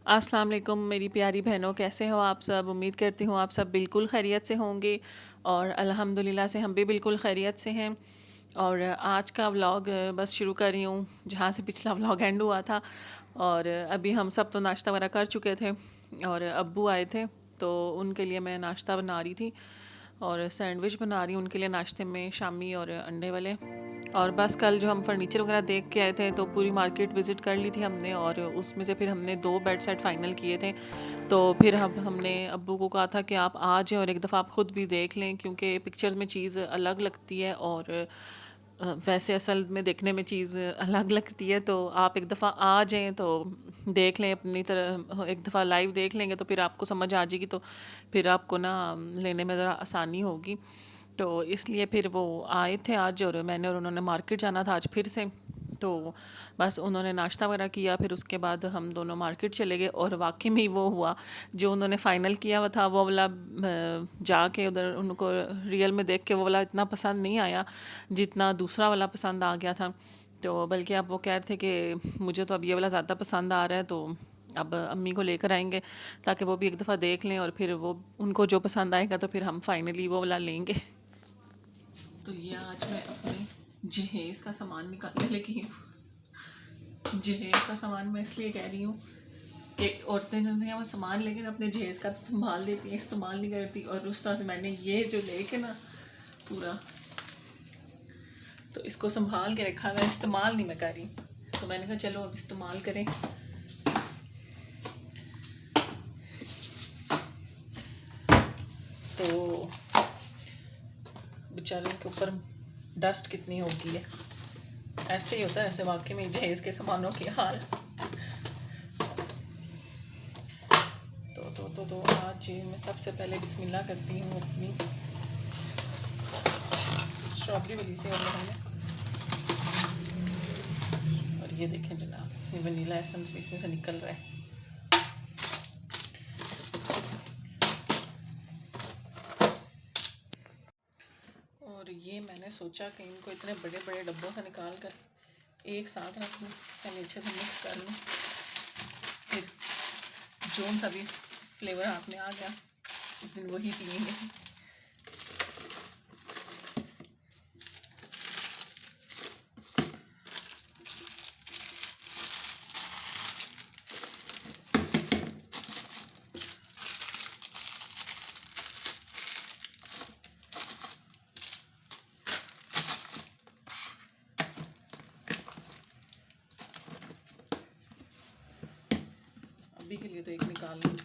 अस्सलाम वालेकुम मेरी प्यारी बहनों, कैसे हो आप सब। उम्मीद करती हूँ आप सब बिल्कुल खैरियत से होंगे और अल्हम्दुलिल्लाह से हम भी बिल्कुल खैरियत से हैं। और आज का व्लॉग बस शुरू कर रही हूँ जहाँ से पिछला व्लॉग एंड हुआ था। और अभी हम सब तो नाश्ता वगैरह कर चुके थे और अब्बू आए थे, तो उनके लिए मैं नाश्ता बना रही थी और सैंडविच बना रही हूँ उनके लिए नाश्ते में, शामी और अंडे वाले। और बस कल जो हम फर्नीचर वगैरह देख के आए थे तो पूरी मार्केट विज़िट कर ली थी हमने, और उसमें से फिर हमने 2 बेड सेट फाइनल किए थे। तो फिर अब हमने अब्बू को कहा था कि आप आ जाएं और एक दफ़ा आप ख़ुद भी देख लें, क्योंकि पिक्चर्स में चीज़ अलग लगती है और वैसे असल में देखने में चीज़ अलग लगती है। तो आप एक दफ़ा आ जाएं तो देख लें अपनी तरह, एक दफ़ा लाइव देख लेंगे तो फिर आपको समझ आ जाएगी, तो फिर आपको ना लेने में ज़रा आसानी होगी। तो इसलिए फिर वो आए थे आज और मैंने और उन्होंने मार्केट जाना था आज फिर से। तो बस उन्होंने नाश्ता वगैरह किया, फिर उसके बाद हम दोनों मार्केट चले गए और वाकई में ही वो हुआ जो उन्होंने फ़ाइनल किया हुआ था वो वाला। जाके उधर उनको रियल में देख के वो वाला इतना पसंद नहीं आया जितना दूसरा वाला पसंद आ गया था। तो बल्कि अब वो कह रहे थे कि मुझे तो अब ये वाला ज़्यादा पसंद आ रहा है, तो अब अम्मी को लेकर आएंगे ताकि वो भी एक दफ़ा देख लें और फिर वो उनको जो पसंद आएगा तो फिर हम फाइनली वो वाला लेंगे। तो ये आज मैं अपने जहेज़ का सामान निकालने लगी हूँ। जहेज़ का सामान मैं इसलिए कह रही हूँ कि औरतें जो हैं वो सामान लेकिन अपने जहेज़ का तो संभाल लेती हैं, इस्तेमाल नहीं करती। और उस तरह से मैंने ये जो लेके ना पूरा, तो इसको संभाल के रखा हुआ, इस्तेमाल नहीं मैं कर रही। तो मैंने कहा चलो अब इस्तेमाल करें। तो बेचारे के ऊपर डस्ट कितनी होगी है। ऐसे ही होता है, ऐसे वाकई में जहेज़ के सामानों की हाल। तो आज मैं सबसे पहले बिस्मिल्लाह करती हूँ अपनी स्ट्रॉबेरी वाली से। और ये देखें जनाब, ये वनीला एसेंस भी इसमें से निकल रहा है। और ये मैंने सोचा कि इनको इतने बड़े बड़े डब्बों से निकाल कर एक साथ रख दूँ, पहले अच्छे से मिक्स कर लूँ, फिर जो सा भी फ्लेवर हाथ में आ गया उस दिन वही पियेंगे। अभी के लिए तो एक निकाल लूँ।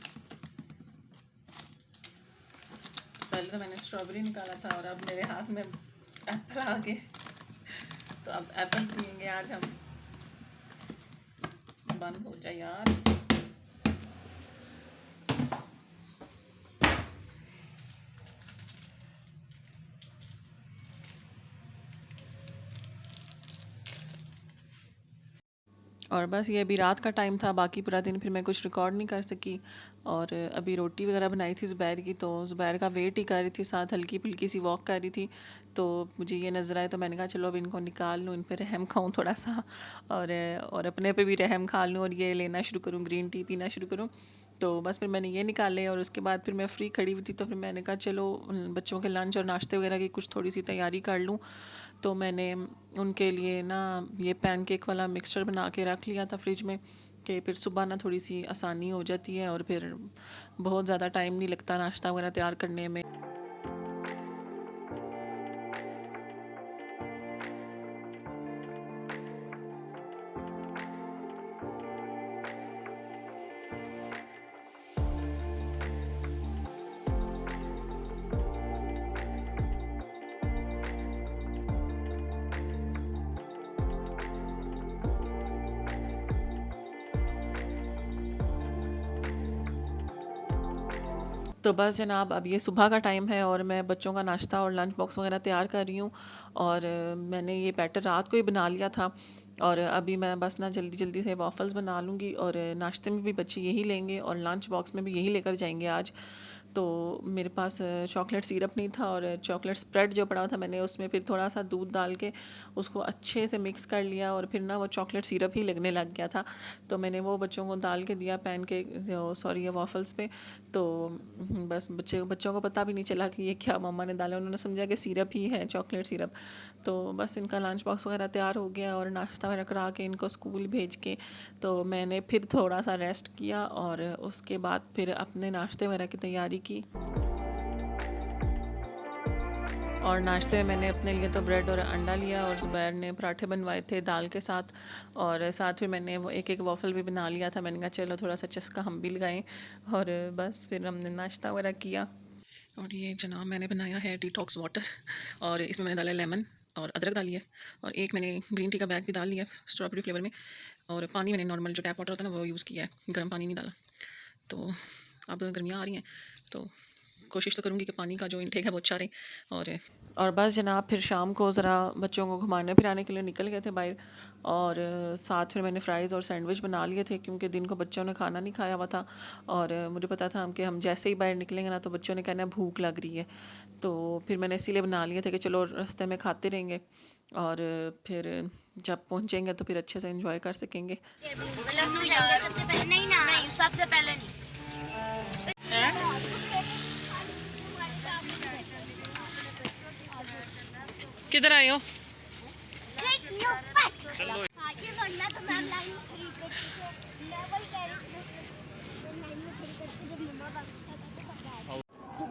पहले तो मैंने स्ट्रॉबेरी निकाला था और अब मेरे हाथ में एप्पल आ गए, तो अब एप्पल पियेंगे आज हम। बंद हो जाए यार। और बस ये अभी रात का टाइम था, बाकी पूरा दिन फिर मैं कुछ रिकॉर्ड नहीं कर सकी। और अभी रोटी वगैरह बनाई थी ज़ुबैर की, तो ज़ुबैर का वेट ही कर रही थी, साथ हल्की फुल्की सी वॉक कर रही थी। तो मुझे ये नज़र आया तो मैंने कहा चलो अब इनको निकाल लूँ, इन पर रहम खाऊँ थोड़ा सा। और अपने पे भी रहम खा लूँ और ये लेना शुरू करूँ, ग्रीन टी पीना शुरू करूँ। तो बस फिर मैंने ये निकाले और उसके बाद फिर मैं फ्री खड़ी हुई थी, तो फिर मैंने कहा चलो बच्चों के लंच और नाश्ते वगैरह की कुछ थोड़ी सी तैयारी कर लूँ। तो मैंने उनके लिए ना ये पैनकेक वाला मिक्सचर बना के रख लिया था फ्रिज में, कि फिर सुबह ना थोड़ी सी आसानी हो जाती है और फिर बहुत ज़्यादा टाइम नहीं लगता नाश्ता वगैरह तैयार करने में। तो बस जनाब अब ये सुबह का टाइम है और मैं बच्चों का नाश्ता और लंच बॉक्स वगैरह तैयार कर रही हूँ। और मैंने ये बैटर रात को ही बना लिया था और अभी मैं बस ना जल्दी जल्दी से वॉफ़ल्स बना लूँगी और नाश्ते में भी बच्चे यही लेंगे और लंच बॉक्स में भी यही लेकर जाएंगे आज। तो मेरे पास चॉकलेट सिरप नहीं था, और चॉकलेट स्प्रेड जो पड़ा था मैंने उसमें फिर थोड़ा सा दूध डाल के उसको अच्छे से मिक्स कर लिया, और फिर ना वो चॉकलेट सिरप ही लगने लग गया था। तो मैंने वो बच्चों को डाल के दिया पैन के, सॉरी, ये वॉफल्स पे। तो बस बच्चों को पता भी नहीं चला कि ये क्या मम्मा ने डाला, उन्होंने समझा कि सिरप ही है, चॉकलेट सिरप। तो बस इनका लंच बॉक्स वगैरह तैयार हो गया, और नाश्ता वगैरह करा के इनको स्कूल भेज के तो मैंने फिर थोड़ा सा रेस्ट किया, और उसके बाद फिर अपने नाश्ते वगैरह की तैयारी की। और नाश्ते में मैंने अपने लिए तो ब्रेड और अंडा लिया, और ज़ुबैर ने पराठे बनवाए थे दाल के साथ, और साथ में मैंने वो एक एक वॉफ़ल भी बना लिया था। मैंने कहा चलो थोड़ा सा चस्का हम भी लगाएं, और बस फिर हमने नाश्ता वगैरह किया। और ये जनाब मैंने बनाया है डिटॉक्स वाटर, और इसमें मैंने डाला लेमन और अदरक डाली है, और एक मैंने ग्रीन टी का बैग भी डाल लिया स्ट्रॉबेरी फ्लेवर में, और पानी मैंने नॉर्मल जो टैप वाटर होता है ना वो यूज़ किया है, गर्म पानी नहीं डाला। तो अब गर्मियाँ आ रही हैं तो कोशिश तो करूँगी कि पानी का जो इनटेक है वो अच्छा रहे। और बस जनाब फिर शाम को ज़रा बच्चों को घुमाने फिराने के लिए निकल गए थे बाहर, और साथ में मैंने फ़्राइज़ और सैंडविच बना लिए थे, क्योंकि दिन को बच्चों ने खाना नहीं खाया हुआ था, और मुझे पता था कि हम जैसे ही बाहर निकलेंगे ना तो बच्चों ने कहना भूख लग रही है। तो फिर मैंने इसीलिए बना लिए थे कि चलो रास्ते में खाते रहेंगे, और फिर जब पहुँचेंगे तो फिर अच्छे से इंजॉय कर सकेंगे। सबसे पहले नहीं ना, नहीं सबसे पहले नहीं। किधर आए हो?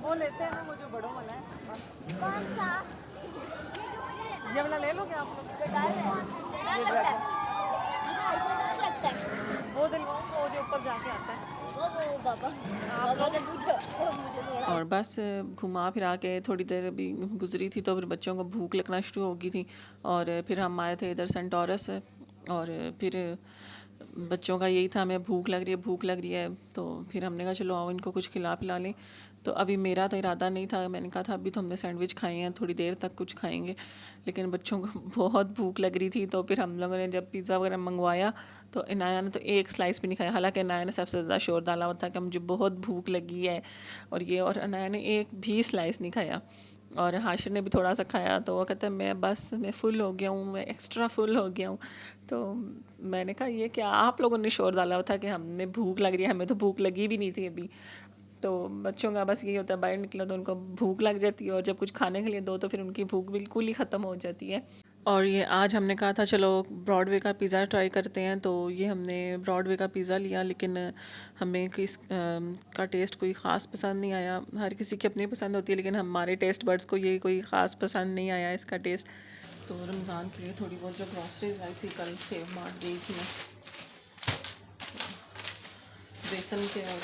वो लेते हैं ना, वो जो बड़ों वाला है। कौन सा? ये वाला ले लोगे आप लोग? वो दिलवाऊँ, वो जो ऊपर जाके आता है। और बस घुमा फिरा के थोड़ी देर अभी गुजरी थी तो फिर बच्चों को भूख लगना शुरू हो गई थी, और फिर हम आए थे इधर सेंटोरस, और फिर बच्चों का यही था, हमें भूख लग रही है, भूख लग रही है। तो फिर हमने कहा चलो आओ इनको कुछ खिला पिला लें। तो अभी मेरा तो इरादा नहीं था, मैंने कहा था अभी तो हमने सैंडविच खाए हैं, थोड़ी देर तक कुछ खाएंगे, लेकिन बच्चों को बहुत भूख लग रही थी। तो फिर हम लोगों ने जब पिज़्ज़ा वगैरह मंगवाया तो इनाया ने तो एक स्लाइस भी नहीं खाया, हालांकि इनाया ने सबसे ज़्यादा शोर डाला हुआ था कि मुझे बहुत भूख लगी है, और इनाया ने एक भी स्लाइस नहीं खाया। और हाशिर ने भी थोड़ा सा खाया, तो वो कहता है मैं फ़ुल हो गया हूँ, मैं एक्स्ट्रा फुल हो गया हूँ। तो मैंने कहा ये क्या आप लोगों ने शोर डाला हुआ था कि हमें भूख लग रही है, हमें तो भूख लगी भी नहीं थी अभी। तो बच्चों का बस यही होता है, बाहर निकला तो उनको भूख लग जाती है, और जब कुछ खाने के लिए दो तो फिर उनकी भूख बिल्कुल ही ख़त्म हो जाती है। और ये आज हमने कहा था चलो ब्रॉडवे का पिज़्ज़ा ट्राई करते हैं, तो ये हमने ब्रॉडवे का पिज़्ज़ा लिया, लेकिन हमें का टेस्ट कोई ख़ास पसंद नहीं आया। हर किसी की अपनी पसंद होती है, लेकिन हमारे टेस्ट बड्स को ये कोई ख़ास पसंद नहीं आया इसका टेस्ट। तो रमज़ान के लिए थोड़ी बहुत जो ग्रॉसरीज आई थी, कल सेव मार्ट गई थी मैं, बेसन के और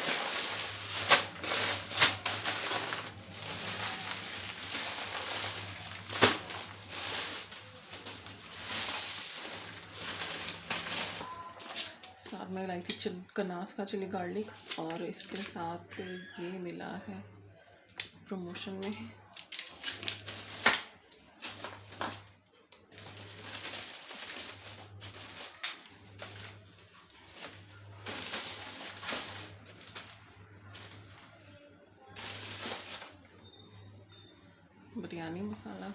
साथ में लाई थी कनास का चिली गार्लिक, और इसके साथ ये मिला है प्रमोशन में बिरयानी मसाला।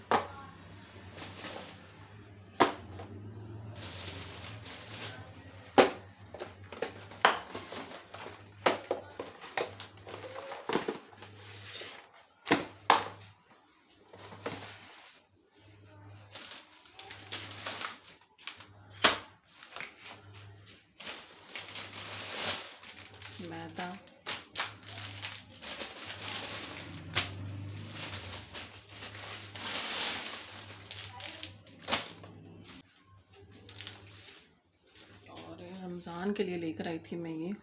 मैदा, और रमज़ान के लिए लेकर आई थी मैं ये,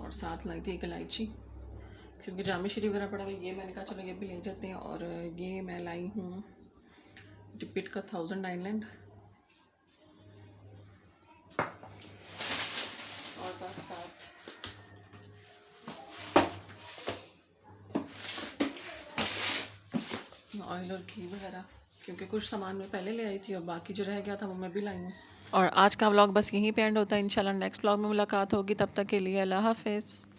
और साथ लाई थी एक इलायची, क्योंकि जामे शरीफ वगैरह पड़ा हुआ, ये मैंने कहा चलो ये भी ले जाते हैं। और ये मैं लाई हूँ डिपिट का 1000 आइलैंड, और बस साथ ऑयल और घी वगैरह, क्योंकि कुछ सामान मैं पहले ले आई थी और बाकी जो रह गया था वो मैं भी लाई हूँ। और आज का व्लॉग बस यहीं पे एंड होता है। इंशाल्लाह नेक्स्ट व्लॉग में मुलाकात होगी, तब तक के लिए अल्लाह हाफिज़।